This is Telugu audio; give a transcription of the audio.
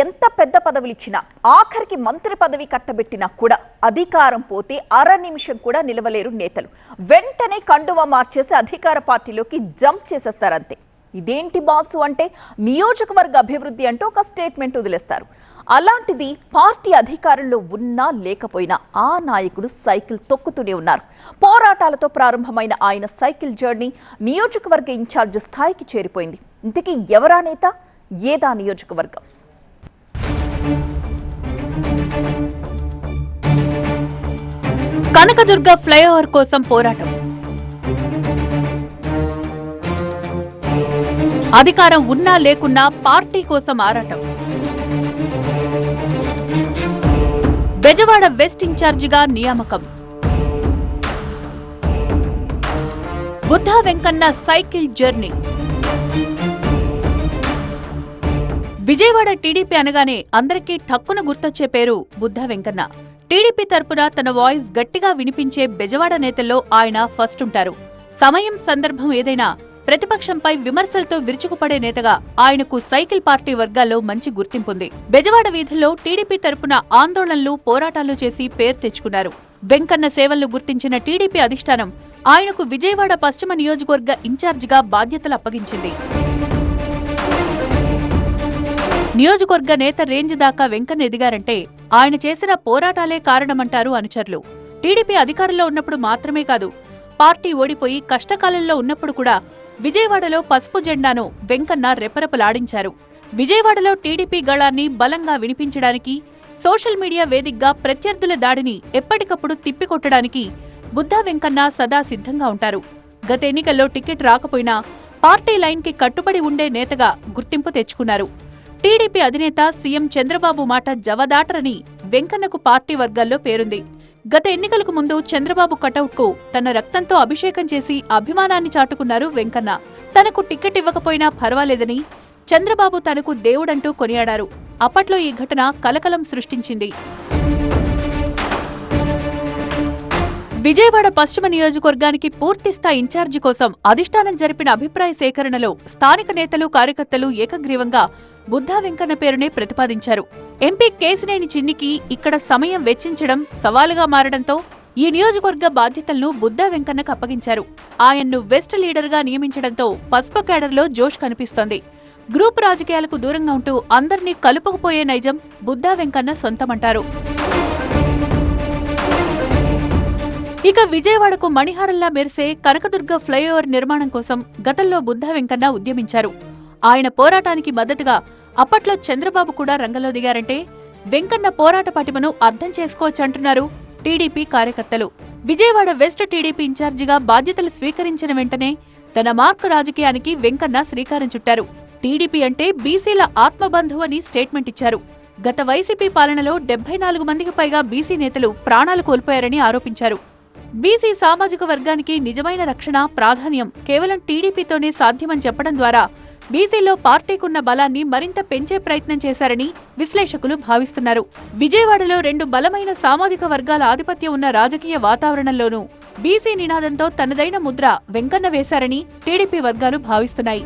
ఎంత పెద్ద పదవులు ఇచ్చినా ఆఖరికి మంత్రి పదవి కట్టబెట్టినా కూడా అధికారం పోతే అర నిమిషం కూడా నిలవలేరు నేతలు. వెంటనే కండువా మార్చేసి అధికార పార్టీలోకి జంప్ చేసేస్తారంతే. ఇదేంటి బాసు అంటే నియోజకవర్గ అభివృద్ధి అంటూ ఒక స్టేట్మెంట్ వదిలేస్తారు. అలాంటిది పార్టీ అధికారంలో ఉన్నా లేకపోయినా ఆ నాయకుడు సైకిల్ తొక్కుతూనే ఉన్నారు. పోరాటాలతో ప్రారంభమైన ఆయన సైకిల్ జర్నీ నియోజకవర్గ ఇన్ఛార్జ్ స్థాయికి చేరిపోయింది. ఇంతకీ ఎవరా నేత, ఏదా నియోజకవర్గం? కనకదుర్గ ఫ్లైఓవర్ కోసం పోరాటం, అధికారం ఉన్నా లేకున్నా పార్టీ కోసం ఆరాటం, బెజవాడ వెస్ట్ ఇన్ఛార్జిగా నియామకం, Buddha Venkanna cycle journey. Vijayawada TDP అనగానే అందరికీ ఠక్కున గుర్తొచ్చే పేరు బుద్ధా వెంకన్న. టీడీపీ తరపున తన వాయిస్ గట్టిగా వినిపించే బెజవాడ నేతల్లో ఆయన ఫస్ట్ ఉంటారు. సమయం సందర్భం ఏదైనా ప్రతిపక్షంపై విమర్శలతో విరుచుకుపడే నేతగా ఆయనకు సైకిల్ పార్టీ వర్గాల్లో మంచి గుర్తింపుంది. బెజవాడ వీధుల్లో టీడీపీ తరపున ఆందోళనలు, పోరాటాలు చేసి పేరు తెచ్చుకున్నారు. వెంకన్న సేవలను గుర్తించిన టీడీపీ అధిష్టానం ఆయనకు విజయవాడ పశ్చిమ నియోజకవర్గ ఇన్ఛార్జిగా బాధ్యతలు అప్పగించింది. నియోజకవర్గ నేత రేంజ్ దాకా వెంకన్న ఎదిగారంటే ఆయన చేసిన పోరాటాలే కారణమంటారు అనుచరులు. టీడీపీ అధికారంలో ఉన్నప్పుడు మాత్రమే కాదు, పార్టీ ఓడిపోయి కష్టకాలంలో ఉన్నప్పుడు కూడా విజయవాడలో పసుపు జెండాను వెంకన్న రెపరెపలాడించారు. విజయవాడలో టీడీపీ గళాన్ని బలంగా వినిపించడానికి, సోషల్ మీడియా వేదికగా ప్రత్యర్థుల దాడిని ఎప్పటికప్పుడు తిప్పికొట్టడానికి బుద్ధా వెంకన్న సదా సిద్ధంగా ఉంటారు. గత ఎన్నికల్లో టికెట్ రాకపోయినా పార్టీ లైన్కి కట్టుబడి ఉండే నేతగా గుర్తింపు తెచ్చుకున్నారు. టీడీపీ అధినేత సీఎం చంద్రబాబు మాట జవదాటరని వెంకన్నకు పార్టీ వర్గాల్లో పేరుంది. గత ఎన్నికలకు ముందు చంద్రబాబు కటౌట్కు తన రక్తంతో అభిషేకం చేసి అభిమానాన్ని చాటుకున్నారు వెంకన్న. తనకు టికెట్ ఇవ్వకపోయినా పర్వాలేదని చంద్రబాబు తనకు దేవుడంటూ కొనియాడారు. అప్పట్లో ఈ ఘటన కలకలం సృష్టించింది. విజయవాడ పశ్చిమ నియోజకవర్గానికి పూర్తిస్థాయి ఇన్ఛార్జి కోసం అధిష్టానం జరిపిన అభిప్రాయ సేకరణలో స్థానిక నేతలు, కార్యకర్తలు ఏకగ్రీవంగా బుద్ధా వెంకన్న పేరునే ప్రతిపాదించారు. ఎంపీ కేశినేని చిన్నికి ఇక్కడ సమయం వెచ్చించడం సవాలుగా మారడంతో ఈ నియోజకవర్గ బాధ్యతలను బుద్ధా వెంకన్నకు అప్పగించారు. ఆయన్ను వెస్ట్ లీడర్గా నియమించడంతో పసుపు కేడర్లో జోష్ కనిపిస్తోంది. గ్రూప్ రాజకీయాలకు దూరంగా ఉంటూ అందర్నీ కలుపుకుపోయే నైజం బుద్ధా వెంకన్న సొంతమంటారు. ఇక విజయవాడకు మణిహారంలా మెరిసే కనకదుర్గ ఫ్లైఓవర్ నిర్మాణం కోసం గతంలో బుద్ధా వెంకన్న ఉద్యమించారు. ఆయన పోరాటానికి మద్దతుగా అప్పట్లో చంద్రబాబు కూడా రంగంలో దిగారంటే వెంకన్న పోరాట పటిమను అర్థం చేసుకోవచ్చంటున్నారు టీడీపీ కార్యకర్తలు. విజయవాడ వెస్ట్ టీడీపీ ఇన్ఛార్జిగా బాధ్యతలు స్వీకరించిన వెంటనే తన మార్కు రాజకీయానికి వెంకన్న శ్రీకారం చుట్టారు. టీడీపీ అంటే బీసీల ఆత్మబంధువు అని స్టేట్మెంట్ ఇచ్చారు. గత వైసీపీ పాలనలో 74 మందికి పైగా బీసీ నేతలు ప్రాణాలు కోల్పోయారని ఆరోపించారు. బీసీ సామాజిక వర్గానికి నిజమైన రక్షణ, ప్రాధాన్యం కేవలం టీడీపీతోనే సాధ్యమని చెప్పడం ద్వారా బీసీలో పార్టీకున్న బలాన్ని మరింత పెంచే ప్రయత్నం చేశారని విశ్లేషకులు భావిస్తున్నారు. విజయవాడలో 2 బలమైన సామాజిక వర్గాల ఆధిపత్యం ఉన్న రాజకీయ వాతావరణంలోనూ బీసీ నినాదంతో తనదైన ముద్ర వెంకన్న వేశారని టీడీపీ వర్గాలు భావిస్తున్నాయి.